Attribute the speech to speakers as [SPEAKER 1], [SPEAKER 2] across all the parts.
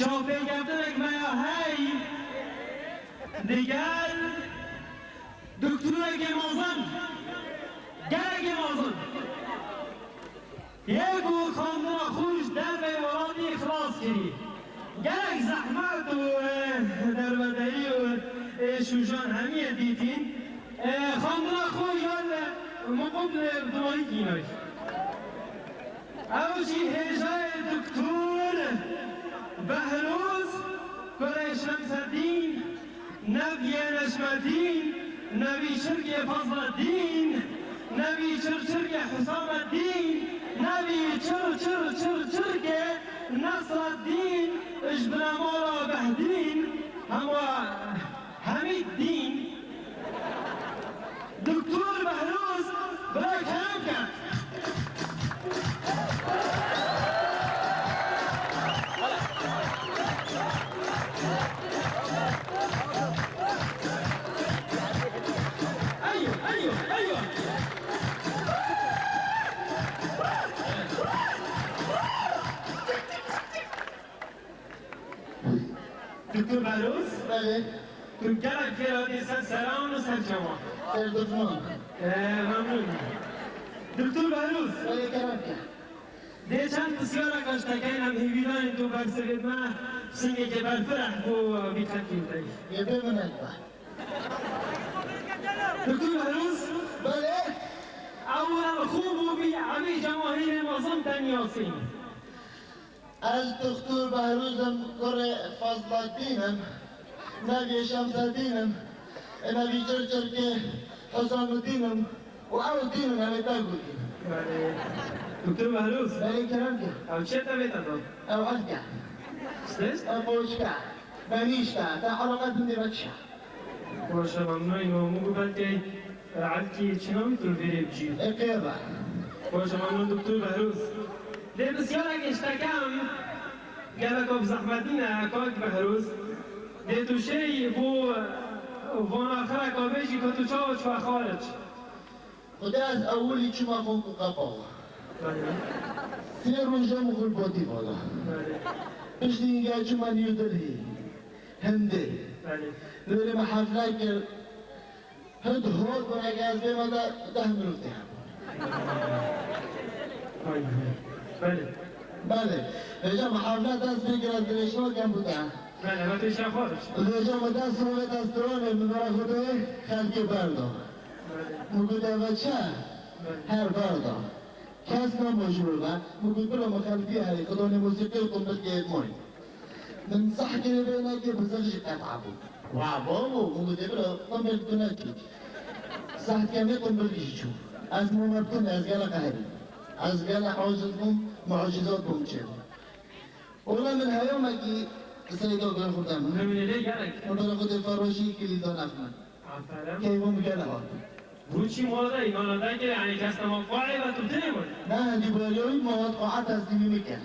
[SPEAKER 1] چاپه گفتنک میا هی دیگر دکتر که مازن گرگ مازن یک و خاندن خوش در بیوارانی اخلاص کری گرگ زحمت و دربدهی و شوشان همیه دیتین خاندن خوش یاد مقبل ابتمایی کیناش اوشی هجای دکتر بهروز کره شمس الدین نبی نشمدین نبی شرک فضل الدین نبی چرچرک حسام الدین نبی چرچرک نصر الدین اجبنا مورا بهدین حمید دین دکتر بهروز برای کلام کرد دکتر بهروز؟
[SPEAKER 2] بله.
[SPEAKER 1] تو گرد فرادی سلام و سرجما.
[SPEAKER 2] سردفنان.
[SPEAKER 1] ممنون. دکتر بهروز؟
[SPEAKER 2] بله کرم که.
[SPEAKER 1] ده چند بسیار کاشته که این هم هیویدان تو برسگید ما سنگه که برفرح بو بیتن کیوتایی.
[SPEAKER 2] یه بماند با.
[SPEAKER 1] دکتر بهروز؟
[SPEAKER 2] بله.
[SPEAKER 1] اولا خوب و بی عمی جماهیر مازم تنیاسین.
[SPEAKER 2] از دکتر بهروزم کره فضل الدینم نبی شمس الدینم نبی چرچرک حسام الدینم و او دینم همه تا گودیم.
[SPEAKER 1] بله. دکتر بهروز؟
[SPEAKER 2] بله کرم که.
[SPEAKER 1] او چه تبیتن داد؟
[SPEAKER 2] او ارگه.
[SPEAKER 1] استیست؟
[SPEAKER 2] او بوشکه. بنیشته. تا حلقات من بچه.
[SPEAKER 1] باشه ممنونی و مگو بلکه عدکی چنا میتون بری بجید؟
[SPEAKER 2] اقیبه.
[SPEAKER 1] باشه ممنون دکتر بهروز. ده بسیار اگه اشتکم گلک آب زحمتینه کاک بهروز ده تو شی بو وان آخر اکابیشی که تو چاوش و خارج
[SPEAKER 2] خدا از اولی چما فوق و قبا سه روزه مخور باتی بالا پشت اینگه چما نیودلی هنده دوری محفله که هد هود برای از بیم ده منوفته هم
[SPEAKER 1] بله
[SPEAKER 2] بله رجا محفله دست بگیر از دریشنو کم بودن
[SPEAKER 1] بله ما توی شخارش
[SPEAKER 2] رجا ما دست رو به دسترانه مبرا خوده خلقی بردا مگوده بچه هر بردا کس نموجور با مگود برا مخلفی هری خدانه موسیقی قنبل که موی من صح که بینا که بزرش قطعه بود وعبابو مگوده برا قنبل کنه کی صح کمی قنبل کشی از ممرتون از گل قهری از گل حاجزكم معجزات بمشي والله من هيوم اجي سيدو قال خدام
[SPEAKER 1] من ليه جالك
[SPEAKER 2] انا خد الفروشي كلي دون افمن
[SPEAKER 1] عفوا
[SPEAKER 2] كيف هم كده
[SPEAKER 1] روچی مورد اینا نداره که یعنی کس نمافعی و تو تنمون
[SPEAKER 2] نه دي بولوي مواد قاعات از دي ميكان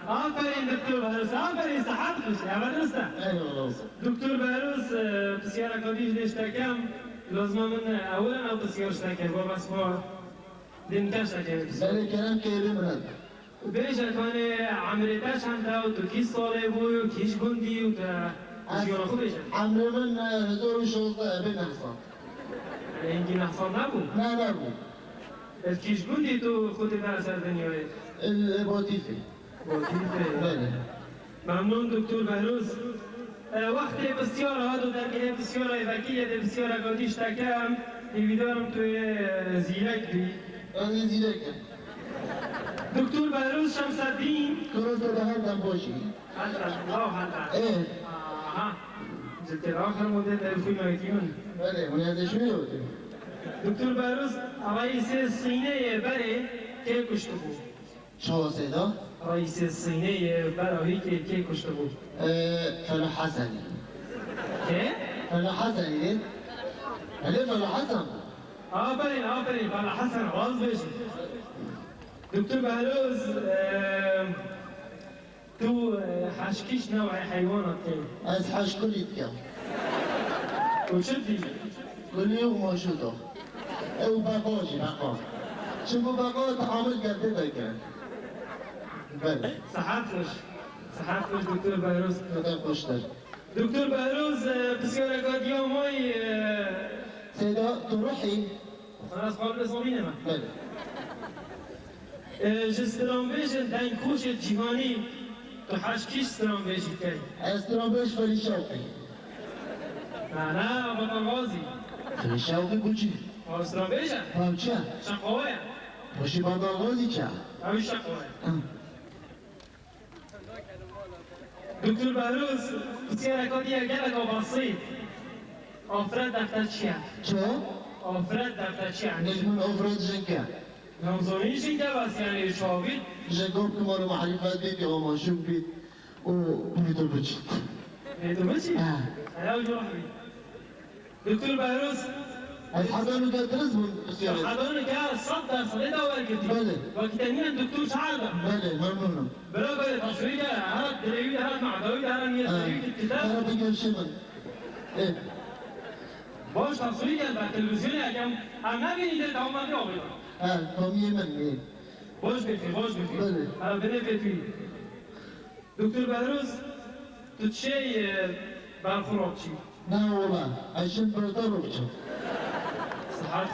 [SPEAKER 1] آفرین دکتر بهروز آفرین صحت خوش یا درسته
[SPEAKER 2] ايوه والله وصل
[SPEAKER 1] دکتر بهروز بسیار کادیش نشتکم لازم من اولا او بسیار شتکم با بس با دمتش تکم
[SPEAKER 2] بله كلام كيف من
[SPEAKER 1] بیش کنه عمریتش هم تا و تو کیس ساله بوی و کیش گندی و تا جیان خوب بیشن
[SPEAKER 2] عمري من 2016 بين حصان
[SPEAKER 1] اینگی نحصان نبود
[SPEAKER 2] لا نبو
[SPEAKER 1] از کیش گندی تو خودت در سر دنیای
[SPEAKER 2] البوتيفي
[SPEAKER 1] باکیفه
[SPEAKER 2] بله
[SPEAKER 1] ممنون دکتر بهروز وقت بسیار هادو در که بسیار وکیل بسیار کادیش تکم دیویدارم توی زیرک بی
[SPEAKER 2] انا زيدك
[SPEAKER 1] دکتر بهروز شمس الدین
[SPEAKER 2] كروز ده هم بوشي
[SPEAKER 1] حلقا الله حلقا
[SPEAKER 2] ايه
[SPEAKER 1] آها زلت الآخر مدت الفوی مایتیون
[SPEAKER 2] بله منازع شو يودي
[SPEAKER 1] دکتر بهروز رئیس سینه بره که کشته بود
[SPEAKER 2] شو سيدا
[SPEAKER 1] رئیس سینه براهی که کشته بود
[SPEAKER 2] فلو حسني
[SPEAKER 1] که؟
[SPEAKER 2] فلو حسني ليه فلو حسن
[SPEAKER 1] آفرین بالا حسن راز بشی دکتر بهروز تو حشکیش نوع حیوانات که
[SPEAKER 2] از حش كل كم
[SPEAKER 1] و چه دیگه؟
[SPEAKER 2] كل يوم ما شو ده او بقاش بقا شو بقا تعامل کرده بکن بله
[SPEAKER 1] صحت خوش صحت خوش دکتر بهروز.
[SPEAKER 2] خدا خوشتر.
[SPEAKER 1] دکتر بهروز بسیار اکادیا مای
[SPEAKER 2] سیدا تو روحی؟
[SPEAKER 1] خلاص قابل سامینه من.
[SPEAKER 2] بله.
[SPEAKER 1] جسترانبیش دنکوش جیوانی تو حشکیش استرانبیشی که
[SPEAKER 2] استرانبیش ولی شوقی.
[SPEAKER 1] نه بطن غازی
[SPEAKER 2] ولی شوقی بچی؟
[SPEAKER 1] استرانبیشه؟
[SPEAKER 2] چه؟
[SPEAKER 1] شقاوه
[SPEAKER 2] باشی بطن غازی چه؟
[SPEAKER 1] اوی شقاوه دکتر بهروز بسیار اکادی گلک بسیط آفرد دفتر چیه؟
[SPEAKER 2] چه؟
[SPEAKER 1] آفرد دفتر چیه؟
[SPEAKER 2] نجمون افراد جنکه.
[SPEAKER 1] نمزونی جنگه بس یعنی شاوید
[SPEAKER 2] جنگم که ما رو معرفت بید یا ماشون بید و بریدو بچید.
[SPEAKER 1] بریدو بچید؟ انا وجه راح بید دکتر بهروز
[SPEAKER 2] از حضانو که درست بود بسیار
[SPEAKER 1] حضانو که 100% داور کردی
[SPEAKER 2] بله
[SPEAKER 1] وقتی تنین دکتر سعاده
[SPEAKER 2] بله ممنونم
[SPEAKER 1] بلا باید تصویری که هر دلیوی هر معدوی هر نیت دلیوی کتاب
[SPEAKER 2] هر بگم شمن
[SPEAKER 1] باش تصویری که در تلویزیون اگم هم نبینید تا اومدی آقای
[SPEAKER 2] کامیه من می
[SPEAKER 1] باش بفی
[SPEAKER 2] بله
[SPEAKER 1] هر بده فتوی دکتر بهروز تو چه برخورد چی؟
[SPEAKER 2] نه والله عشان بردار رو بچم
[SPEAKER 1] صحت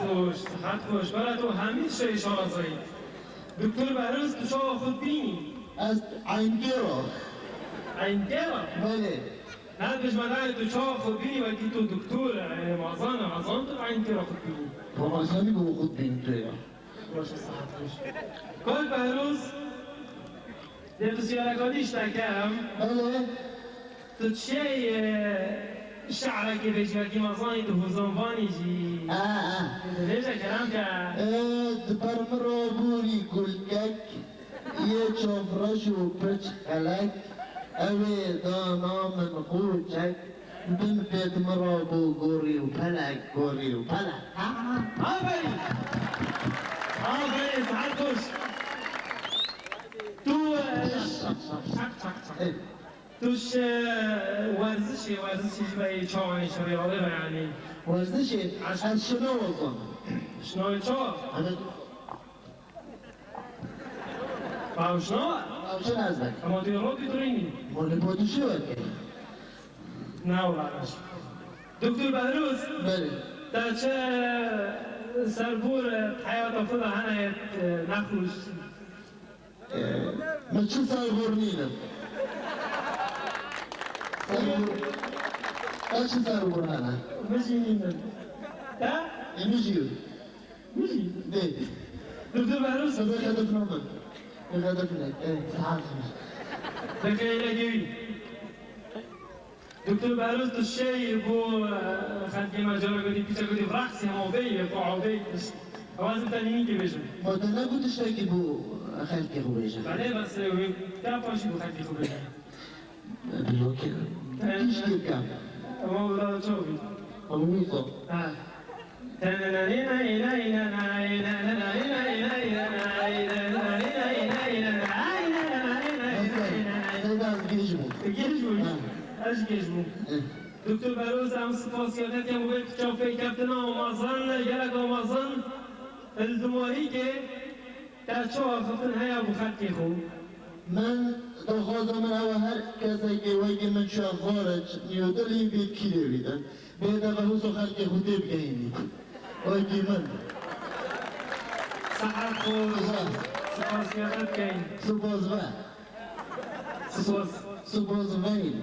[SPEAKER 1] خوش برای تو همین شای اشاره زایی دکتر بهروز تو شما خود بینی
[SPEAKER 2] از عینگیرا
[SPEAKER 1] عینگیرا؟
[SPEAKER 2] بله
[SPEAKER 1] نه بجمعه تو شما خود بینی وقتی تو دکتر مازان تو عینگیرا خود بینی
[SPEAKER 2] بابا سامی گو خود بینی تو یا
[SPEAKER 1] باشه صحت خوش کل بهروز در بسیارکادیش تکم
[SPEAKER 2] بله
[SPEAKER 1] تو چه شعره که بجمعی مازانی تو حضنوانی جی لیجا کرم که
[SPEAKER 2] دبرمرو بوری گلگک یه چافرش و پچ خلک اوی دانا من قوچک بن بید مرا بو گوری و پلک
[SPEAKER 1] آفرین صحت خوش تو توش ورزشی جبهی چاوانی شبیه یعنی
[SPEAKER 2] ورزشی از شنو وزن
[SPEAKER 1] شنو چا؟ فهم شنو؟
[SPEAKER 2] او چه نزدک؟
[SPEAKER 1] اما توی رو بیترینی
[SPEAKER 2] مالی بودی شو
[SPEAKER 1] نه ولش دکتر بهروز
[SPEAKER 2] بله
[SPEAKER 1] در چه سربور حیات خود هنایت نخوش
[SPEAKER 2] من چه سربور نینم سربور چه سربور هنه
[SPEAKER 1] مشی نیم تا؟
[SPEAKER 2] میشی
[SPEAKER 1] مشی
[SPEAKER 2] ده
[SPEAKER 1] دکتر بهروز
[SPEAKER 2] صدای هدف نامن هدف نک سحال
[SPEAKER 1] دقیقه گوی دکتر بهروز تو شی بو خلقی مجال گدی پیچه گدی رقصی هموبی قعوبی آواز تنینی که بشم
[SPEAKER 2] ما تا نگوتش که بو خلقی خوب بیشن
[SPEAKER 1] بله بس تا پاشی بو خلقی خوب بشم
[SPEAKER 2] بلو که ایش که کم
[SPEAKER 1] اما برای چو بید
[SPEAKER 2] اما میخوام
[SPEAKER 1] دکتر بهروز هم سپاسیانت یا موقع چافه کفتن آمازان گرک آمازان الدماهی که در چه آفتن هیا بخطی خوب
[SPEAKER 2] من دخوازم من او هر کسی که وقتی من شو خارج نیودلی بید کیره بیدن بیده به حوصو خلق خودی بگهینید وقتی من
[SPEAKER 1] صحت خوش سپاسیانت که
[SPEAKER 2] سپاس و سپاس وین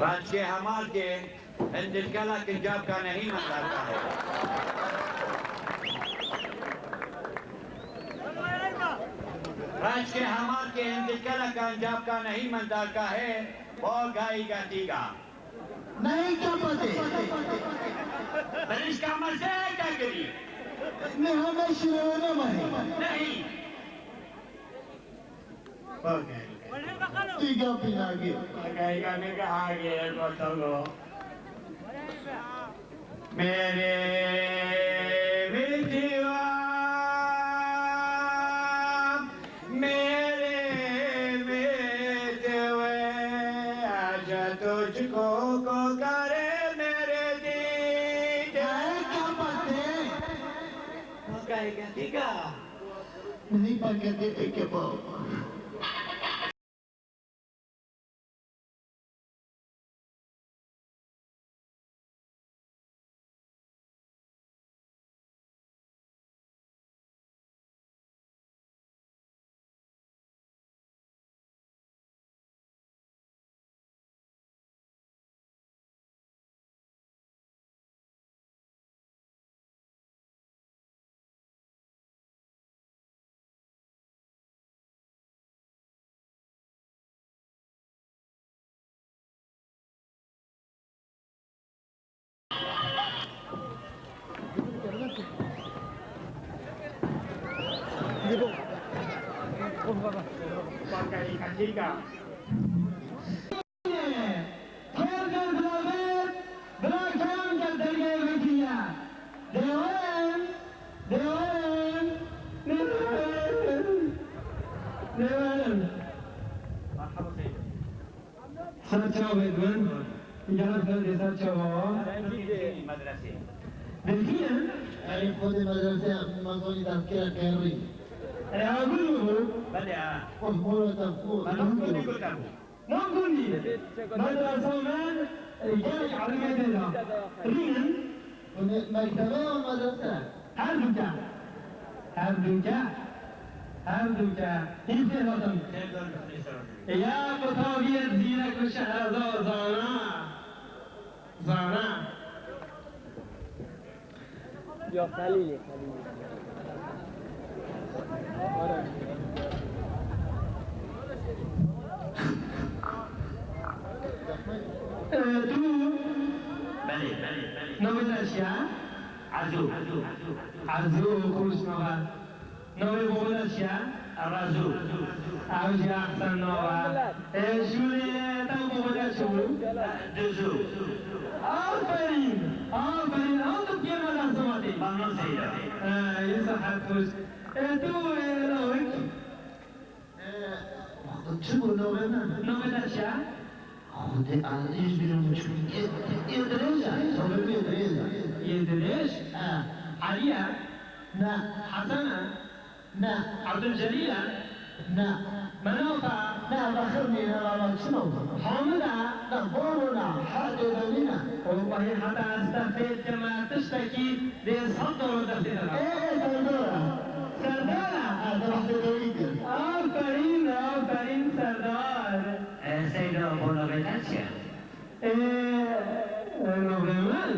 [SPEAKER 3] राज के हमार के दिलकला के जब का नहीं मतलब है राज के हमार के दिलकला का जब का नहीं मंदार का है वो गाई गातीगा
[SPEAKER 2] नहीं क्या पते
[SPEAKER 3] बलिश का मजे क्या करी
[SPEAKER 2] मैं हमेशा रोना माही
[SPEAKER 3] नहीं
[SPEAKER 2] tiga pinagi
[SPEAKER 3] गाई गाने का आगे बताओ मेरे विधिवा मुझको को करे मेरे दीद
[SPEAKER 2] क्या पते
[SPEAKER 3] कहेगा ठीक है
[SPEAKER 2] नहीं पकड़ते थे के पाओ
[SPEAKER 3] कहेगा ठीक है
[SPEAKER 1] Sarçao Bedouin, Yarat de Sarçao.
[SPEAKER 3] मदरसे
[SPEAKER 1] Delphine,
[SPEAKER 2] अरे खुद मदरसे मजोली तस्करा कैरी
[SPEAKER 1] أقول له
[SPEAKER 3] بدأ
[SPEAKER 2] ومولة تفوق
[SPEAKER 3] نقول لك
[SPEAKER 1] ما نقول لي مدرسة من جاي على المدينة رين
[SPEAKER 2] مكتبة ومدرسة
[SPEAKER 1] هردوكا هندوكا هاتم يا بطاقية زينك وشهرزاد زانا
[SPEAKER 4] يا خليلي
[SPEAKER 1] تو
[SPEAKER 3] بله
[SPEAKER 1] نام الأشياء عزو خروج نوع نام بقول الأشياء
[SPEAKER 3] الرازو
[SPEAKER 1] أوجه أحسن نوع شو اللي تام بقول الشغل
[SPEAKER 3] دزو
[SPEAKER 1] آفرین آن تو کیه مدرسه مادی
[SPEAKER 3] ممنون سيدة
[SPEAKER 1] يصحى خوش تو لوك
[SPEAKER 2] شو نوبنا
[SPEAKER 1] نام الأشياء
[SPEAKER 2] خود عزيز بالمشكل يدريجا صبر يدريجا
[SPEAKER 1] يدريش عليا
[SPEAKER 2] نا
[SPEAKER 1] حسنة
[SPEAKER 2] نا
[SPEAKER 1] عبد الجليل
[SPEAKER 2] نا
[SPEAKER 1] منوفة
[SPEAKER 2] نا بخرني نا شنو
[SPEAKER 1] حامدة
[SPEAKER 2] نا بورونا حاجة دلينا
[SPEAKER 1] والله حتى استفيد كما تشتكي لصدر ودفتها
[SPEAKER 2] ايه سردورة
[SPEAKER 1] سردارة
[SPEAKER 2] هذا واحدة دليل
[SPEAKER 1] آفرین سردار
[SPEAKER 3] سيدة بونوفيتاتشيا
[SPEAKER 1] نوبرمن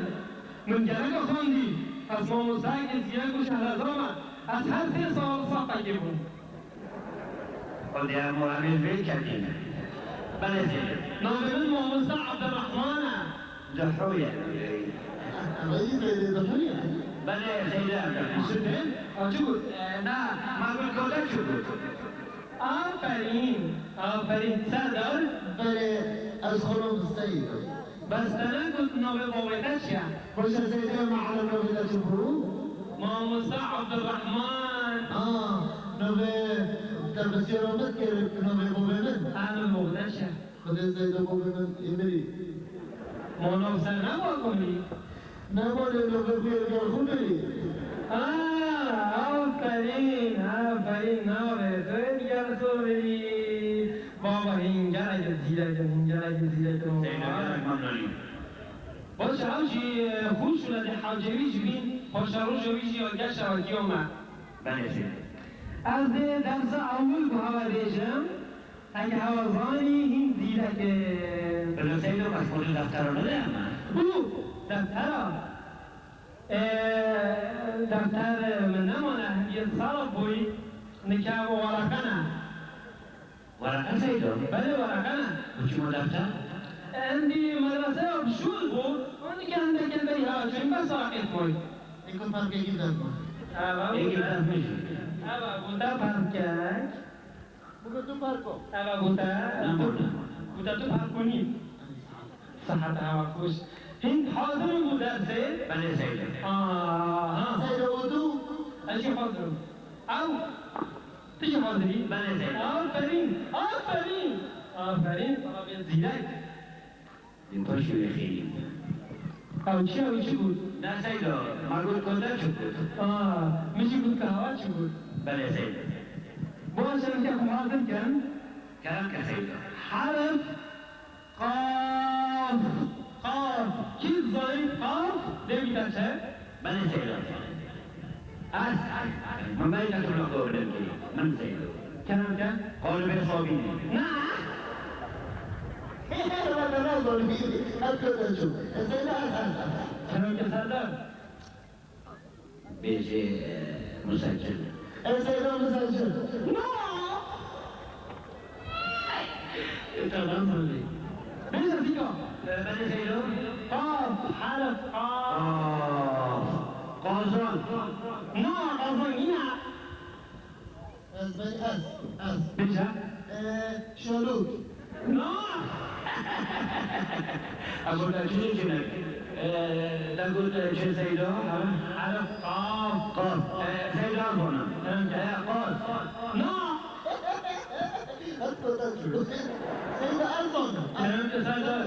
[SPEAKER 1] من جرق خوندی از ما موسیقی زیرک و شهرزامه از هر 3 سال ساقه بود
[SPEAKER 3] قد يا معامل بالكريم بله سيدة
[SPEAKER 1] نوبرمن موسى عبد الرحمن
[SPEAKER 3] جحوية
[SPEAKER 2] رئيس الدولة
[SPEAKER 3] بله سيدة
[SPEAKER 1] شدن چگو
[SPEAKER 3] نا ما قول كودك شو
[SPEAKER 1] آفرین سردار
[SPEAKER 2] بله از خلوم السيد
[SPEAKER 1] بس تنقل نوبه بویتشیا
[SPEAKER 2] خوش سيدي معنا نوبة تشوفوا
[SPEAKER 1] ما موسى عبد الرحمن
[SPEAKER 2] نوبة تفسير مذكر نوبة مؤمن
[SPEAKER 1] اهل بویتشیا
[SPEAKER 2] خد سيدي مؤمن يمري
[SPEAKER 1] ما نوسا نباکنی
[SPEAKER 2] نمال نوبة بيرجع خمري
[SPEAKER 1] آفرین نوبه توی دیگر سوری بابا هنگره زیره
[SPEAKER 3] سيدة ممنونين
[SPEAKER 1] باش هاوشی خوش شده حاجویش بین باش روشویشی و گشت و کیومه
[SPEAKER 3] بله سيدة
[SPEAKER 1] از درس اول به هوا دیشم اگه هوازانی این زیره که
[SPEAKER 3] بله سيدة مسئول دفتر رو نده اما
[SPEAKER 1] بو دفتر من نمانه یه صرف بوی نکه و ورقنه
[SPEAKER 3] ورقة سيدة
[SPEAKER 1] بله ورقنه
[SPEAKER 3] وشو دفتر
[SPEAKER 1] عندي مدرسة بشول بود اونی که هنده که بری هوا چون بس راقیت بوی
[SPEAKER 2] يكون فرق جدا
[SPEAKER 3] يجي تنفيذ
[SPEAKER 1] بودا پرکک
[SPEAKER 2] بقول تو فرقه
[SPEAKER 1] بودا تو پر کنی صحت هوا خوش هند حاضر بود درسه
[SPEAKER 3] بله سيدة
[SPEAKER 2] سيد وضو
[SPEAKER 1] اشي حاضر او تيجي حاضري
[SPEAKER 3] بله سيدة
[SPEAKER 1] آفرین طلب زیرک
[SPEAKER 3] این پاشوی خیلی
[SPEAKER 1] او چی بود؟
[SPEAKER 3] نه سیدا مرگوی کندر چی بود؟
[SPEAKER 1] میشی بود که هوا چی بود؟
[SPEAKER 3] بله سیدا
[SPEAKER 1] باشه میشه حاضر کن
[SPEAKER 3] کلام که سیدا
[SPEAKER 1] حرف قاف چیز ضعیف قاف نمیدن چه؟
[SPEAKER 3] بله سیدا از من باید تو رو قابلم کی من سیدا
[SPEAKER 1] کلام کن؟
[SPEAKER 3] قالب صابینه
[SPEAKER 1] نه
[SPEAKER 2] لا ظالمين أكثر شو زين
[SPEAKER 1] کلام که سردار
[SPEAKER 3] بيجي مسجل
[SPEAKER 2] زين مسجل
[SPEAKER 3] تمام هذي
[SPEAKER 1] بيجي فيكم
[SPEAKER 3] بني سيدو
[SPEAKER 1] قاف حرف قاف
[SPEAKER 3] قازون
[SPEAKER 1] قاف هنا بيجي
[SPEAKER 2] شالوك
[SPEAKER 3] أقول لك شنو جنك تقول شنو سيدو
[SPEAKER 1] حرف قاف
[SPEAKER 3] قاف سيدو أربعنا قاف
[SPEAKER 2] سيدة أرزون
[SPEAKER 1] كلام سردار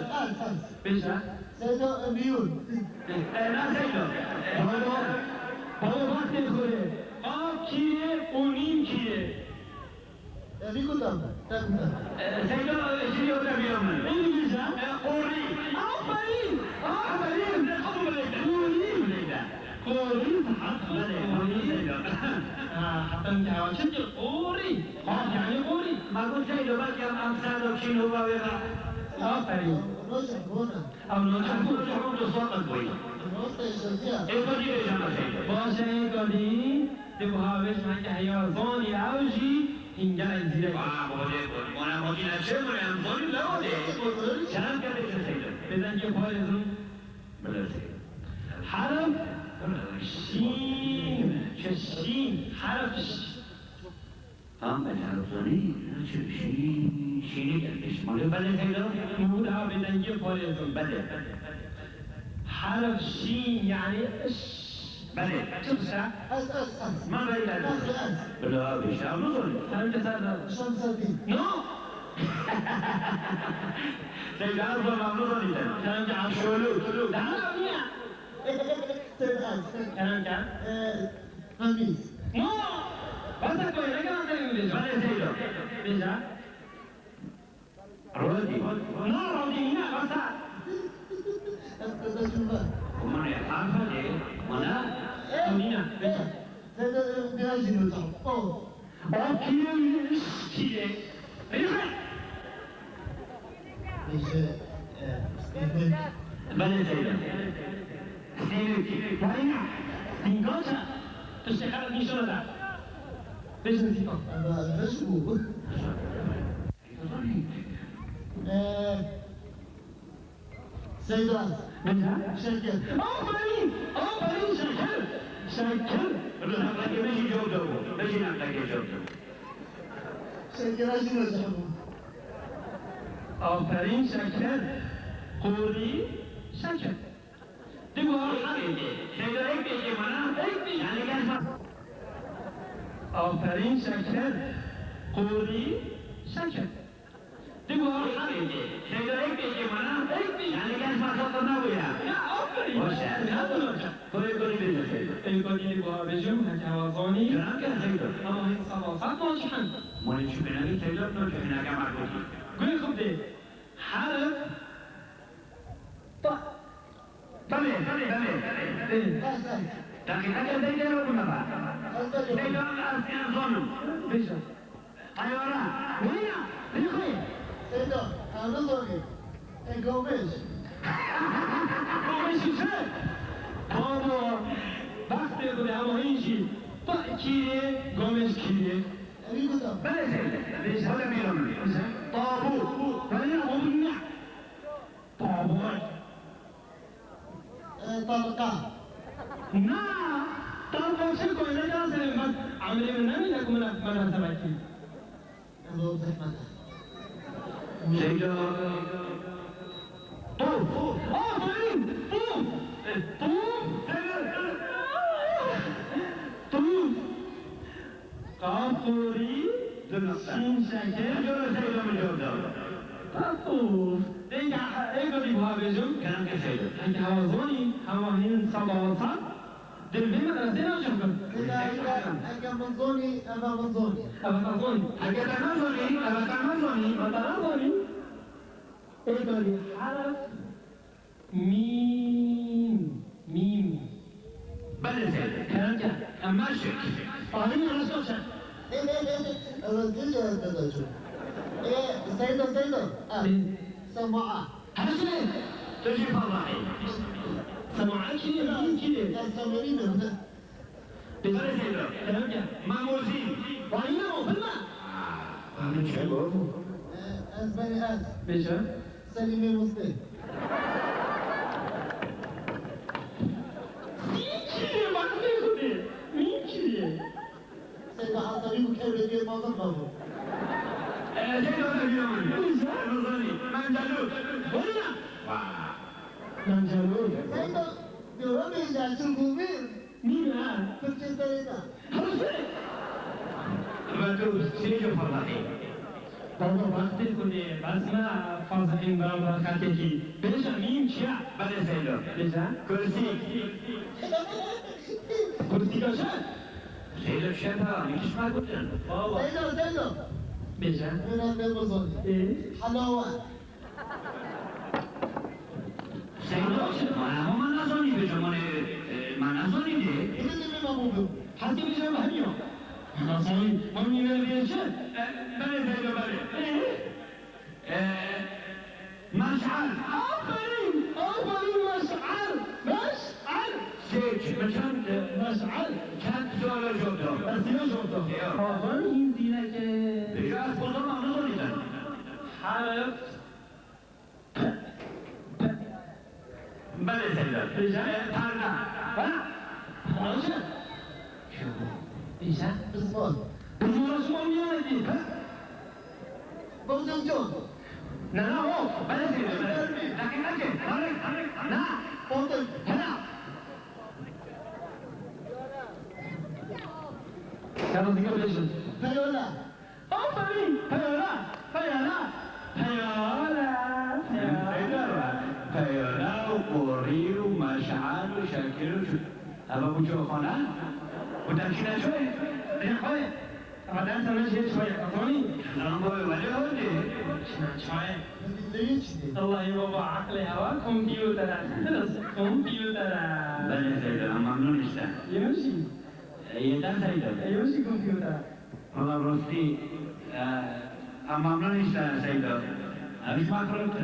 [SPEAKER 1] بيجي
[SPEAKER 2] سيدة ميون
[SPEAKER 3] لا سيدو
[SPEAKER 1] بابا وقت خوره قاف کیه و نیم کیه
[SPEAKER 2] بيقولون
[SPEAKER 3] سيدو شنو يقول اليوم
[SPEAKER 1] اینی بیجه
[SPEAKER 3] قوري
[SPEAKER 1] آفرین قوری حتى انت عشان قوري قاف يعني قوري
[SPEAKER 3] ما قلت سيدو بس يوم أمثال شنو هو ويبقى
[SPEAKER 1] آفرین
[SPEAKER 2] نوشن هنا
[SPEAKER 1] او نوشن
[SPEAKER 3] شعور الصوت القوي
[SPEAKER 2] نوشن الشجاع
[SPEAKER 3] إيه قد يجمع سيدو
[SPEAKER 1] باشه این کاری دو هاوش من که هیازانی اوجی اینجا زیره
[SPEAKER 3] وانا مدينة شمر أنظري لا ودي كلام كذا سيدو
[SPEAKER 1] بزن که پایزون
[SPEAKER 3] بلا سيدو
[SPEAKER 1] حرف شين شين حرف
[SPEAKER 3] أما الحرفاني شيني قلبش مالي بلا سيدو
[SPEAKER 1] مودها بزن که پایزون
[SPEAKER 3] بلا
[SPEAKER 1] حرف شين يعني
[SPEAKER 3] بلا
[SPEAKER 1] تقشع
[SPEAKER 3] ما بلا بلا بشام نظري
[SPEAKER 1] سلام كسر
[SPEAKER 2] شمس الدين
[SPEAKER 1] نو
[SPEAKER 3] سيدو أربع نظري
[SPEAKER 1] سلام كعب
[SPEAKER 3] شلو
[SPEAKER 1] تعالوا هنا
[SPEAKER 2] سيدة
[SPEAKER 1] كلام كعب
[SPEAKER 2] قميص
[SPEAKER 1] نو بس كوي لكن أنت اللي
[SPEAKER 3] بلا سيدو
[SPEAKER 1] بيجا
[SPEAKER 3] رودي
[SPEAKER 1] نو رودي هنا بس
[SPEAKER 2] أنت تجربة
[SPEAKER 3] ومن يحرف لي منا
[SPEAKER 1] هنا بيجا
[SPEAKER 2] سيدة بياجي نوتاو
[SPEAKER 1] أوكي كيه بيجا
[SPEAKER 2] إيش
[SPEAKER 3] بلا سيدو سيدو
[SPEAKER 1] وين تنقطع تشتغل من شو ده بيجا فيكم
[SPEAKER 2] أنا مشبوه سيدة
[SPEAKER 1] بيجا
[SPEAKER 2] شركة
[SPEAKER 1] آفرین شکر
[SPEAKER 3] ماشي جودو ماشي نعطيك جودو
[SPEAKER 2] شركة راجل وجهه
[SPEAKER 1] آفرین شکر قوری شکر دیگه
[SPEAKER 3] سيدو هيك بيجي منا يعني كان
[SPEAKER 1] آفرین شکر قوری شکر دیگه
[SPEAKER 3] سيدو هيك بيجي منا يعني كان فاصلنا وياه
[SPEAKER 1] نه آفرین
[SPEAKER 3] كل بيجي سيدو
[SPEAKER 1] این کاری دیگه بجم هکوازانی
[SPEAKER 3] كلام كان سيدو
[SPEAKER 1] اما این صلاسات ناجحن
[SPEAKER 3] مولي شو بنادي سيدو نرجع هنا كما قلت
[SPEAKER 1] گوی خوب دی حرف طا
[SPEAKER 3] بله لكن حاجة زي ده ولا ما سيدو الأرض ظلم
[SPEAKER 1] بيجا
[SPEAKER 3] أيوة
[SPEAKER 1] وين ريخي
[SPEAKER 2] سيدة أنا ظهري قومش
[SPEAKER 1] قومش شد بابا وقتی بوده اما اینجی با کیه قومش کیه
[SPEAKER 2] بيقولون
[SPEAKER 3] بله سيدو ولا بيرم طابوت
[SPEAKER 1] ولی قومنا بابا
[SPEAKER 2] طلقة
[SPEAKER 1] نه طبعا چه کنه نجازه من عملی من نمیده که من سبکی
[SPEAKER 2] أبو زحمة
[SPEAKER 3] سيدو طوف
[SPEAKER 1] آفرین طوف طوف قافوری شین شکر
[SPEAKER 3] جورا سيدو من جودو
[SPEAKER 1] طوف دیگه ایگاری بابیجم
[SPEAKER 3] كلام كسيد
[SPEAKER 1] اینکه هوازانی هواهین صلوات دل به مدرسه نجم کن
[SPEAKER 2] اگه منظونی اما منظونی
[SPEAKER 1] هوازانی
[SPEAKER 3] حاجة نظري
[SPEAKER 1] مدرسانی ایگاری حرف میم
[SPEAKER 3] بلى سيد
[SPEAKER 1] کلام کرد
[SPEAKER 3] أماشك
[SPEAKER 1] آهین رسول شد
[SPEAKER 2] الرجل يا داداشو ايه سيدو سماعة
[SPEAKER 1] حسن
[SPEAKER 3] تجي فضحي
[SPEAKER 1] سماعات كده مين كده
[SPEAKER 2] السامرين
[SPEAKER 3] بلى سيد
[SPEAKER 1] كلام کرد
[SPEAKER 3] ماموزين
[SPEAKER 1] آهین رو بلما
[SPEAKER 3] من شباب
[SPEAKER 2] اسباني اس
[SPEAKER 1] بشه
[SPEAKER 2] سليمي مسلم
[SPEAKER 1] مين كده بقى بيخده مين كده
[SPEAKER 2] سيدو حصري وكبر دي ما ظهره
[SPEAKER 3] سيد اليوم نظري من جلوك
[SPEAKER 1] ولا منجلون
[SPEAKER 2] سيدو diyorum ya çılgınmıyım.
[SPEAKER 1] مين معاه
[SPEAKER 2] Türkçe söyledi.
[SPEAKER 1] حسن
[SPEAKER 3] بدو سيجو فضحي
[SPEAKER 1] بابا وقت کنه بسمع فازحین برام خطکی بشه میم چیا
[SPEAKER 3] بلى سيد
[SPEAKER 1] بشه
[SPEAKER 3] كرسي
[SPEAKER 1] کرسی کشه
[SPEAKER 3] سيد الشباب مش ما قلتن
[SPEAKER 1] بابا
[SPEAKER 2] Seydo.
[SPEAKER 1] بشه
[SPEAKER 2] Önemli bozuldu.
[SPEAKER 1] اه
[SPEAKER 2] Halava.
[SPEAKER 3] سيد ما نظري بجمال ما نظري ليه
[SPEAKER 2] Bunu da bir mamudu.
[SPEAKER 1] حسب بشه همینو انا صحیح همین بشه
[SPEAKER 3] بلى سيد بلى مشعل
[SPEAKER 1] آفرین مشعل
[SPEAKER 3] سيج مكان
[SPEAKER 1] مشعل
[SPEAKER 3] كان سؤال جوده
[SPEAKER 1] اسینا شده آفرین این زینه که
[SPEAKER 3] رجعت بضم نظري
[SPEAKER 1] حرف
[SPEAKER 3] بلى سيد
[SPEAKER 1] رجعت
[SPEAKER 3] تارنا
[SPEAKER 1] باشه بشه
[SPEAKER 2] Kısman.
[SPEAKER 1] بزرگ شما میادی
[SPEAKER 2] Bozuldu.
[SPEAKER 1] نه نه او
[SPEAKER 3] بلى سيد لكن أجل
[SPEAKER 1] نه
[SPEAKER 2] Oldu.
[SPEAKER 1] هلا كانوا دیگه بلشن
[SPEAKER 2] Peyola.
[SPEAKER 1] آفرین پیالا
[SPEAKER 3] فيولا وقوري ومشعل وشاكر أبا بوجو خانة وتمشينا شوي
[SPEAKER 1] نخواه بعدين تمشي شوية أظني
[SPEAKER 3] نمبر ولا ودي
[SPEAKER 1] شوية
[SPEAKER 2] Bildiği için.
[SPEAKER 1] الله يبابا عقلي هوا كمبيوتر كمبيوتر
[SPEAKER 3] بلى سيد ممنون إسلام
[SPEAKER 1] يمشي
[SPEAKER 3] يدان سيد
[SPEAKER 1] يمشي كمبيوتر
[SPEAKER 3] والله برستي ممنون إسلام سيد مش ما قرأت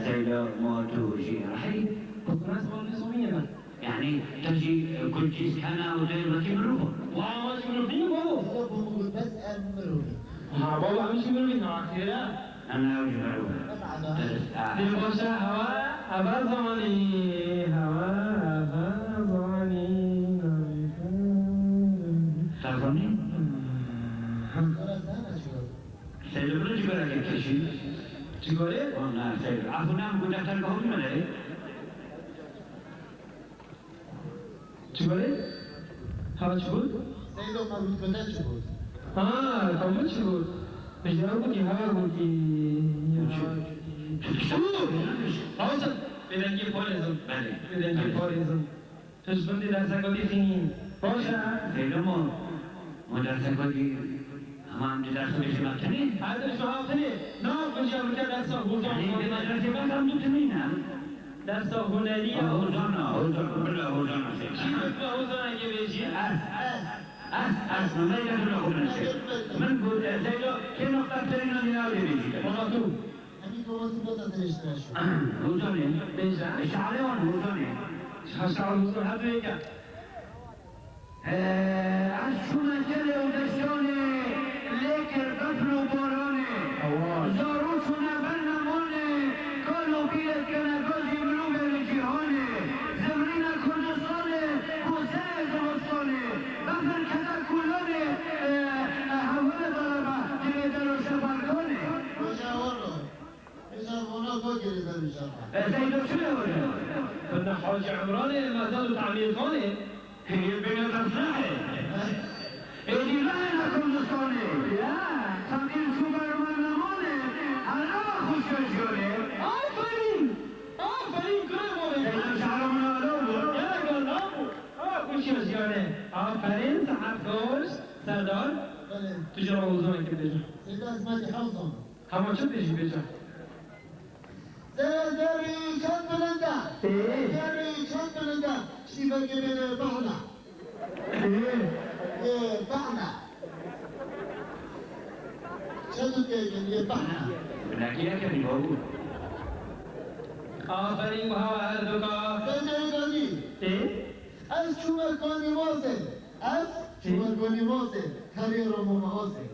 [SPEAKER 3] سيد موتو شيء رحيم
[SPEAKER 1] بكرة سؤال بسوية
[SPEAKER 3] يعني تجي كل شيء كان ودير لكن روح
[SPEAKER 1] والله ما شنو فيه بابا
[SPEAKER 2] Size bunu bes emruni.
[SPEAKER 1] ها بابا مش منو فيه ناخيرا
[SPEAKER 3] أنا أوجه روح
[SPEAKER 1] دل باشا هوا زمانی هوا زمانی
[SPEAKER 3] تعرفوني؟
[SPEAKER 2] Sonra sen açıyorsun.
[SPEAKER 3] سيد بلو جبرا كيشي
[SPEAKER 1] چیکاره؟
[SPEAKER 3] نه سيد عفوا نعم قلت أكثر كهون ملأي
[SPEAKER 1] چیکاره؟ هوا چی بود؟
[SPEAKER 2] Seydo maruz beden çıkıyor.
[SPEAKER 1] کامل چی بود؟ بجرا بودی هوا بودی حوصل بدنگی پاریزم
[SPEAKER 3] بله.
[SPEAKER 1] بدنگی پاریزم تشبندی در سکاتی خینیم باشه
[SPEAKER 3] سيد مدرسة كودي أمام درس بيش مكتني
[SPEAKER 1] هذا شو هافتني نعم بجي أمريكا درسا
[SPEAKER 3] يعني
[SPEAKER 1] هوزان
[SPEAKER 3] مدرسة ما كان مكتنين
[SPEAKER 1] درسا هنرية
[SPEAKER 3] هوزانا بلا هوزانا سيد
[SPEAKER 1] هوزان اگه بجی
[SPEAKER 3] أس ما يدخل أخونا سيد من قلت سيد كي نقطة ترين من أولي بيجي
[SPEAKER 1] مناطو
[SPEAKER 2] Hani babası da değiştiren şu.
[SPEAKER 3] هوزاني
[SPEAKER 1] بيجا
[SPEAKER 3] إيش عليهم هوزاني
[SPEAKER 1] هشتغل هوزان هاتو ايكا
[SPEAKER 3] عشونا تلي ودشوني ليكر قفلو بوروني زاروشونا برنموني قالوا بيت كنا قوزي ملومي رجيهوني زمرينا كردستاني كوزاي زمستاني بفر كذا كلوني حوالي ضربة تلي دلو شبالكوني
[SPEAKER 2] Hoca orada. Bize ona koy geriden inşallah.
[SPEAKER 3] سيدو شنو هو
[SPEAKER 1] كنا حاج عمراني ما زالوا تعمير خاني
[SPEAKER 3] هي البنية الصحي إيدي لاينا كردستاني
[SPEAKER 1] يا
[SPEAKER 3] سمين شوبر مرنموني الان خوش شده
[SPEAKER 1] آفرین کنه موره
[SPEAKER 3] سیدا شهرمون آلو بود
[SPEAKER 1] یه گلاب خوش یاره آفرین صحت خوش سردار
[SPEAKER 2] بله
[SPEAKER 1] تو جرا موضوعی که بجا
[SPEAKER 2] سید اسمتی حوزم
[SPEAKER 1] همه چه بجی بجا
[SPEAKER 2] زری چند بلنده
[SPEAKER 1] ايه
[SPEAKER 2] زری چند بلنده شیفه که بینه بحنا بحنا چند که بحنا
[SPEAKER 3] بناكيها كان يقول
[SPEAKER 1] آفرین و هوا هر دوکا
[SPEAKER 2] زری گانی
[SPEAKER 1] ايه
[SPEAKER 2] از چوبکانی واسه از چوبکانی واسه کاری رو مماسه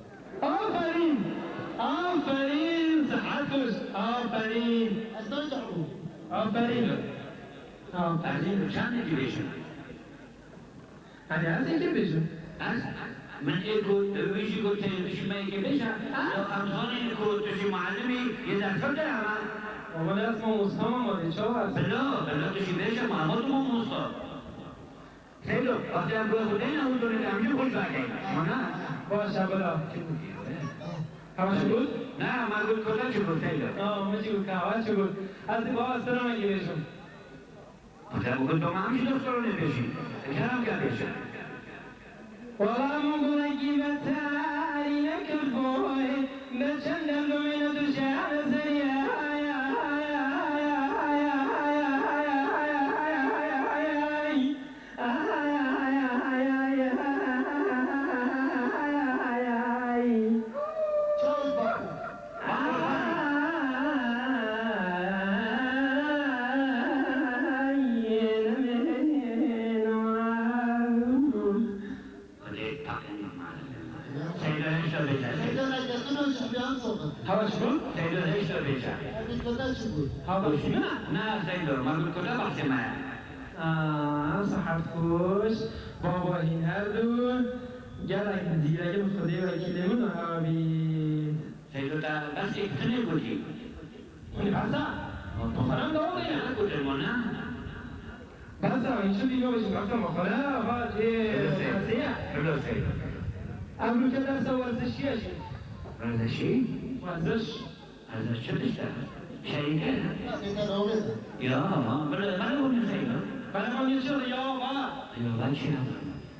[SPEAKER 1] آفرین صحت خوش آفرین
[SPEAKER 2] از نجحو
[SPEAKER 1] آفرین
[SPEAKER 3] عزيز كان يجيبشن
[SPEAKER 1] هذه از اینکه بجو
[SPEAKER 3] از من يقول ويجي يقول تيجي ما يجيبشن لو أمزوني يقول تجي معلمي إذا فكر عمل
[SPEAKER 1] بابا اسم مصطفى مالی چه هست
[SPEAKER 3] بلا تجي بيشن معلومات مو مصطفى سيدو وقتی هم گوه خودین اون دونه همجور خوش بردیم مانا
[SPEAKER 1] باشه بلا همه چی بود؟
[SPEAKER 3] نه ما گفت کجا چی بود سیدو
[SPEAKER 1] همه چی بود که همه چی بود از این بابا سرم اگه بشم
[SPEAKER 3] وقتی هم گفت تو ما همچی دکتر رو نبشیم کرم که بشن
[SPEAKER 1] والله مو قلقي بتاري لك البوي بتشندر من تشعر زريا
[SPEAKER 2] چاوز باکو
[SPEAKER 3] خدای پاکنی سیدو هشتا بشن
[SPEAKER 2] سیده نگه نجح بیان صحبت
[SPEAKER 1] هوا چی بود؟
[SPEAKER 3] سیدو هشتا بشن
[SPEAKER 2] حدیث کده چی بود
[SPEAKER 1] هوا چی بود؟
[SPEAKER 3] نه سیدو ما گفت کجا بحث ما
[SPEAKER 1] صحت خوش بابا این هر دو گلک زیرگه خدای وکیلمون و هاوی
[SPEAKER 3] سیدو تا بس اکتنه گوشی
[SPEAKER 1] اونی بسا مخانم دارو
[SPEAKER 3] نه
[SPEAKER 1] دیگه
[SPEAKER 3] کجا ما نه
[SPEAKER 1] بسا این چه دیگه بشیم رفتم مخانه آقا خسیه
[SPEAKER 3] بلو سیدو
[SPEAKER 1] امرو که درس ورزشی هشیم
[SPEAKER 3] ورزشی؟
[SPEAKER 1] ورزش
[SPEAKER 3] ورزش چه بیشتر؟ شریکه؟
[SPEAKER 2] سیده رویده
[SPEAKER 3] یا بلو اون سیدو
[SPEAKER 1] برای ما یه چرا یا آقا
[SPEAKER 3] یا بچه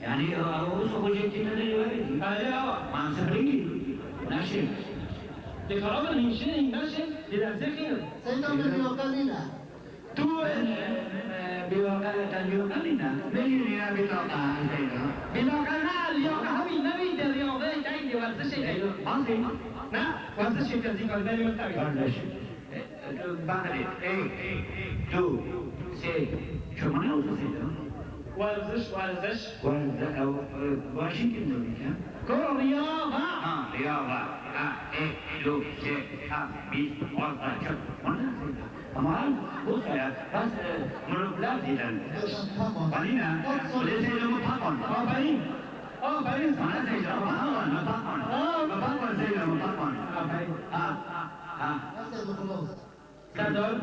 [SPEAKER 3] یعنی اوز خوشی که نداری وردی
[SPEAKER 1] بله آقا
[SPEAKER 3] من سپرینگی نشیم
[SPEAKER 1] دکارا من همیشه این نشه یه درسه خیلی
[SPEAKER 2] سیده ملیاقلی نه
[SPEAKER 1] تو
[SPEAKER 3] بواقع تنجوقلی نه نگیری نه بطاقه سیدو
[SPEAKER 1] بلاقه نه لیاقه همین نمیده لیاقه خیلی ورزش خیلی
[SPEAKER 3] بازی
[SPEAKER 1] نه ورزش کسی کار بری مستقیم
[SPEAKER 3] ورزش بله یک دو سه شما نه اوزو سیدو
[SPEAKER 1] ورزش
[SPEAKER 3] ورزش او واشنگتن دولی که
[SPEAKER 1] کار ریاضه
[SPEAKER 3] رياضة إيه دو سه هم بیست ورزش اما بص بس ملوك دیدن ولی نه ولی سیدو مطاقن
[SPEAKER 1] آفرین
[SPEAKER 3] من سیدو مطاقن سیدو مطاقن
[SPEAKER 1] آفرین
[SPEAKER 2] سیده خلاص
[SPEAKER 1] سردار
[SPEAKER 2] بله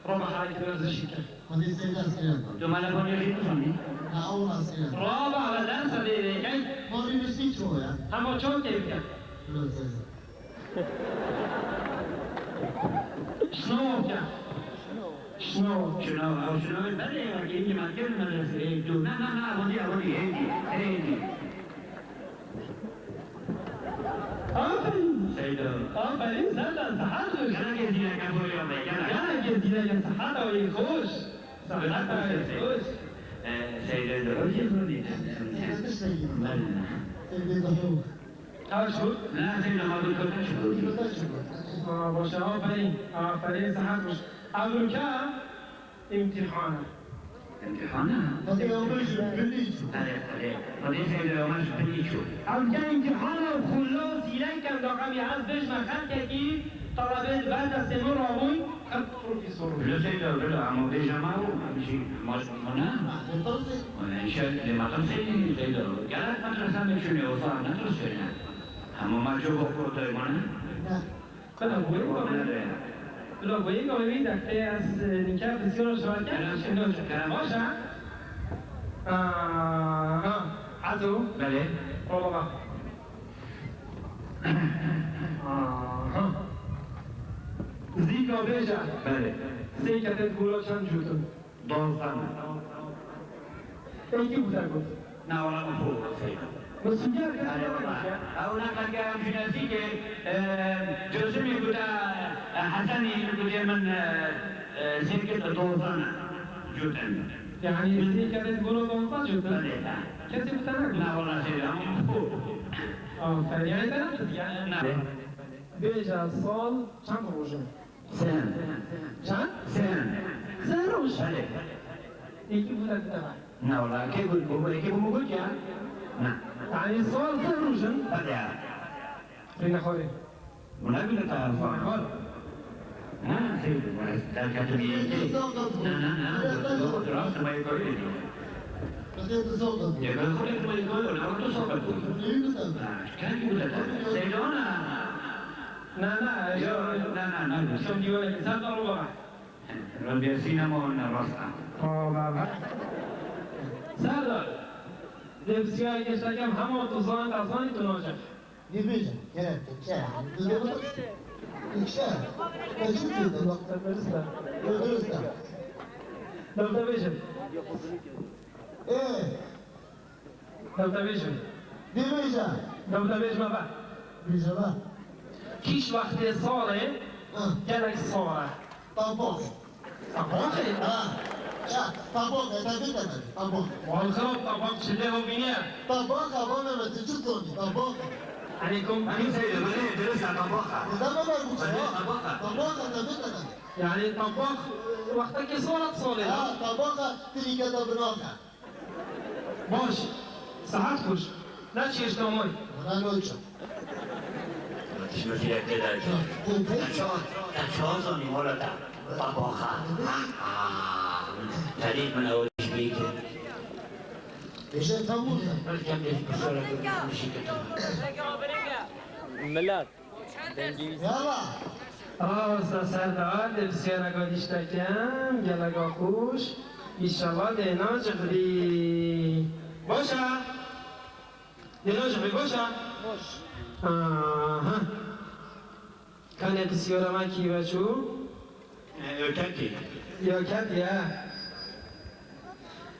[SPEAKER 1] روما حرکت ورزشی کرد
[SPEAKER 2] حدیث سیده اسکرین
[SPEAKER 3] تو مالا کنی کنی
[SPEAKER 2] نه اون اسکرین
[SPEAKER 1] رابع و درس دیده که
[SPEAKER 2] ماری نشتی چوه
[SPEAKER 1] همه چون که کرد
[SPEAKER 2] بله سیده
[SPEAKER 1] شنو کرد شنو
[SPEAKER 3] شنو بله اگه اینکه من کرد مدرسه یک دو نه اولی هیدی
[SPEAKER 1] آفرین
[SPEAKER 3] سیدو
[SPEAKER 1] آفرین زندن صحت خوش
[SPEAKER 3] گرگ زیره کبوری رو بگرد
[SPEAKER 1] گرگ دیده صحت آوی خوش صحت آوی خوش
[SPEAKER 3] سیدو درستی خودی بله
[SPEAKER 2] سیده دهو
[SPEAKER 1] هوا شد؟
[SPEAKER 3] نه سیدو ما بود کتا شد
[SPEAKER 2] کده چی بود
[SPEAKER 1] باشه آفرین صحت خوش اولو که امتحانه
[SPEAKER 3] امتحانه
[SPEAKER 2] وقتی اولش بلی چو
[SPEAKER 3] خودی سیدو اومش بلی شد
[SPEAKER 1] اول که امتحانه و خلاص ایران کم داقمی از بش مخند که کی طلبه بعد از سمون راوی خد پروفیسور
[SPEAKER 3] بلو سیدو بلو اما بیجا ما میشی ماشمونه
[SPEAKER 2] entonces
[SPEAKER 3] انشاء لمدرسه سیدو گرد مدرسه میشونی وفا ندرسه نه اما مجو بخور دای مانه
[SPEAKER 1] بلا گویی که ببین دکته از نیکه بسیار رو شوال کرد باشه عزو
[SPEAKER 3] بله
[SPEAKER 1] بابا زیکا بیجا
[SPEAKER 3] بله
[SPEAKER 1] سی کتت گولا چند جوتون
[SPEAKER 3] 12
[SPEAKER 1] اینکی بودن گفت
[SPEAKER 3] نه والا مفهوم سیدا
[SPEAKER 1] مسئولیت
[SPEAKER 3] آره والله اونا قد كان في نفسي جرسمي قلت حسني قلت من شركة دوزانا جوتن
[SPEAKER 1] یعنی سی کتت گولا 12 جوتون
[SPEAKER 3] بله
[SPEAKER 1] کسی بودن نگفت
[SPEAKER 3] لا والله سيدا مفهوم
[SPEAKER 1] آفرین یعنی تنم دیگه
[SPEAKER 3] نه
[SPEAKER 1] بیجا سال چند روزه
[SPEAKER 3] سن
[SPEAKER 1] چند؟
[SPEAKER 3] سن
[SPEAKER 1] سه روز
[SPEAKER 3] بله
[SPEAKER 1] اینکی بودن دیگه
[SPEAKER 3] نه والله كيف قلت يا نه
[SPEAKER 1] یعنی سال سه روزه
[SPEAKER 3] بله
[SPEAKER 1] این نخوری
[SPEAKER 3] منابل تعرف
[SPEAKER 1] نخور
[SPEAKER 3] ها سيدا كاتبي لا دراسة ما يقول
[SPEAKER 2] بخير تصدق
[SPEAKER 3] يا بخير ما يقول أنا ما تصدق كان يقول سيدنا
[SPEAKER 1] نه نه
[SPEAKER 3] لا لا
[SPEAKER 1] شو دیوانه که سر دارو بابا
[SPEAKER 3] ربي سينما الرصة
[SPEAKER 1] بابا سردار دبسیاری که شکم همه تو زان ازانی تو ناجه
[SPEAKER 2] Division, yeah, yeah. İkişer. Kaçın dedi?
[SPEAKER 1] دبرستا
[SPEAKER 2] Öldürürsen.
[SPEAKER 1] دبتا بیشن دبتا بیشن
[SPEAKER 2] Division.
[SPEAKER 1] دبتا بیش بابا
[SPEAKER 2] Division var.
[SPEAKER 1] کیش وقت ساله
[SPEAKER 2] Ha,
[SPEAKER 1] گلک ساله
[SPEAKER 2] tampon.
[SPEAKER 1] طباخی
[SPEAKER 2] Ha. Ya, tampon. Tabii tabii. Tampon.
[SPEAKER 1] والخراب طباخ شده و بینه
[SPEAKER 2] Tampon kapan evet. Çıktı. Tampon.
[SPEAKER 1] علیکم
[SPEAKER 3] أنا سيد بني درس على طباخة
[SPEAKER 2] Neden böyle bu şey?
[SPEAKER 3] Tampon.
[SPEAKER 2] Tampon tabii tabii.
[SPEAKER 1] یعنی طباخ وقتا که سالت ساله
[SPEAKER 2] Ha, tampon trike de bırakma.
[SPEAKER 1] باش ساعت خوش نه چیش دامای
[SPEAKER 2] Buna ne olacak?
[SPEAKER 3] شو في كده تشوزن ولا طباخة فريد من أول شبيك
[SPEAKER 2] İşte tam burada.
[SPEAKER 4] ملات دنگی
[SPEAKER 2] Yalla.
[SPEAKER 1] راستا سردار دبسیارا گادیشتا کم گلگا خوش ایشالله دینا جغری باشا دینا جغری باشا
[SPEAKER 4] باش
[SPEAKER 1] آها کنه بسیارا من کی بچو
[SPEAKER 3] öteki
[SPEAKER 1] یا کت یا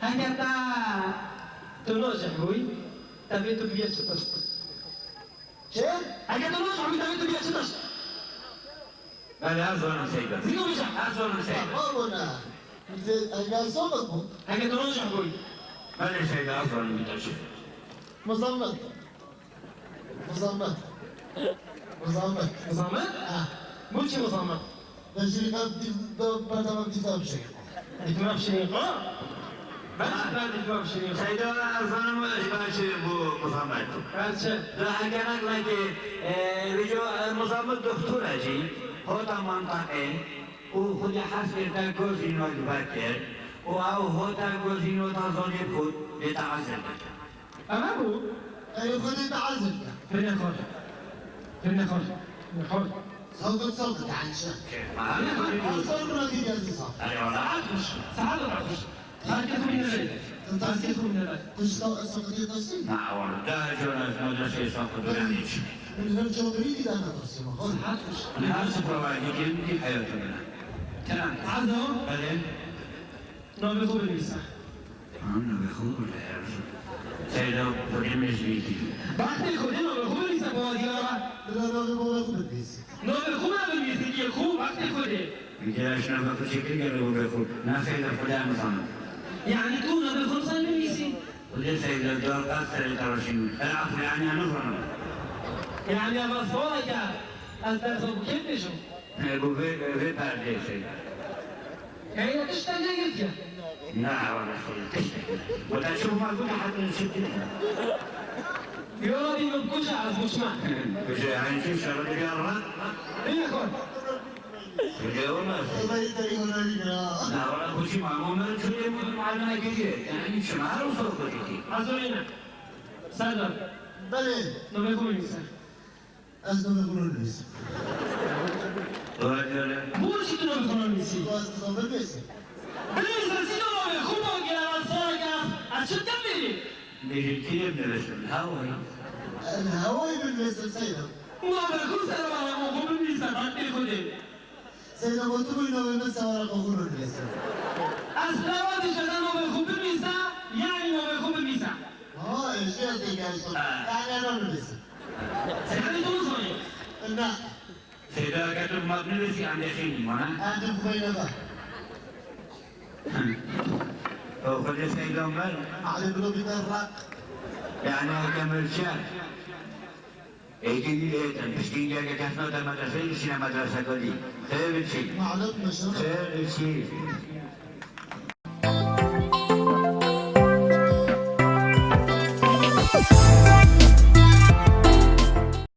[SPEAKER 1] اگر تا تو ناجح بوی تبی تو بیا چطاش
[SPEAKER 2] Şey?
[SPEAKER 1] اگر تو ناجح بوی تبی تو بیا چطاش
[SPEAKER 3] هذا أزون سيدا
[SPEAKER 1] زینو بیشا
[SPEAKER 3] أزون سيدا
[SPEAKER 2] Yapma buna. Bize engel mı?
[SPEAKER 1] اگر تو ناجح بوی
[SPEAKER 3] ماذا سيدا أزون بتشوف
[SPEAKER 2] Muzammet. Muzammet. Muzammet.
[SPEAKER 1] مزامت؟
[SPEAKER 2] Ha.
[SPEAKER 1] bu چی مزامت؟
[SPEAKER 2] Ben şimdi ben diftar bir şey.
[SPEAKER 1] اتمام شريقة؟ بس بعد اتمام شريقة
[SPEAKER 3] سيدا أزون باش بو مصامت
[SPEAKER 1] بس
[SPEAKER 3] لا أجانك لكي رجو مصامت دكتور أجي هو تمام تاكي وخذ حسب تاكوزينو الباكر أو هو تاكوزينو تازوني فود لتعزل
[SPEAKER 1] أما بو
[SPEAKER 2] Yani kudi تعزل.
[SPEAKER 1] فين يخرج؟ فين يخرج؟ يخرج
[SPEAKER 2] Saldır yani şey.
[SPEAKER 3] ما
[SPEAKER 2] Asal buna gideceğiz insan.
[SPEAKER 3] أيوة
[SPEAKER 1] ساعات مش ساعات مش تركز من الليل تركز من الليل
[SPEAKER 2] Dışta sakıtı taşı.
[SPEAKER 3] نعم ده جونا جونا شيء سوف تدرنيش
[SPEAKER 2] Bunlar çadırı giden adası mı?
[SPEAKER 1] ساعات مش
[SPEAKER 3] الناس فوايد في حياتنا كلام
[SPEAKER 1] عزو
[SPEAKER 3] بعدين
[SPEAKER 1] نوم يخوب الميسا
[SPEAKER 3] أنا بقول سيدو بدي مجليتي
[SPEAKER 1] بعد يخوب نوم يخوب الميسا بوازيارا
[SPEAKER 2] Bunlar öyle böyle kudurduys.
[SPEAKER 1] نوم يخوب الميسا دي يخوب بعد يخوب
[SPEAKER 3] بدي أشنا بقول شيء كذا لو بقول نافذ فلان صنع
[SPEAKER 1] يعني تكون نوم يخوب صار الميسي
[SPEAKER 3] ودي سيدو دور قصر الكراشين العفو يعني أنا فرنا
[SPEAKER 1] يعني أبغى صورك أصدق صوب كيف بيشو
[SPEAKER 3] أبو في بعد سيد
[SPEAKER 1] يعني تشتغل قلت يا
[SPEAKER 3] لا ولا شيء تشتغل ولا شوف ما قلت حتى نسيتها
[SPEAKER 1] يورا دي مبكوشة عزموش ما
[SPEAKER 3] بس يعني شو شغل الجارة
[SPEAKER 1] إيه يا أخوان
[SPEAKER 3] اليوم
[SPEAKER 2] Allah yeter ona ya.
[SPEAKER 3] لا ولا كل ما مو من شو يمكن معلنا كذي يعني شمال وصوب كذي
[SPEAKER 1] عزوينا سادر
[SPEAKER 2] Bale.
[SPEAKER 1] نوم يخوب الميسا
[SPEAKER 2] Az da kudurduys.
[SPEAKER 3] ولا
[SPEAKER 1] بورشي نوم يخوب الميسي
[SPEAKER 2] Bu az sabır versin.
[SPEAKER 1] الميسا سيدو نوم يخوب وكلا صورك أشد دمري
[SPEAKER 3] بيجي كثير من الاسم الهواء
[SPEAKER 2] الهواء بالنسبة سيدة.
[SPEAKER 1] نوم يخوب سلام على مخوب الميسا بعد يخوب
[SPEAKER 2] سيدا بوتو بينا وينا سوارا قبول الرئيس
[SPEAKER 1] أسلوات شدان وبخوب الميسا يعني وبخوب الميسا
[SPEAKER 2] إيش يصدق يا أستاذ يعني أنا الرئيس
[SPEAKER 1] سيدي تونسوني
[SPEAKER 2] لا
[SPEAKER 3] سيدا كتب مبني عند خيني منا
[SPEAKER 2] أنت بينا بقى
[SPEAKER 3] وخذ سيدا عمر
[SPEAKER 2] علي بلو بيترق
[SPEAKER 3] يعني كمل شهر ايجي لي تنبشتين جاك كحنا المدرسة لسنا مدرسة كذي خير شيء
[SPEAKER 2] معلوم مشروع
[SPEAKER 3] خير شيء
[SPEAKER 5] We'll be right back.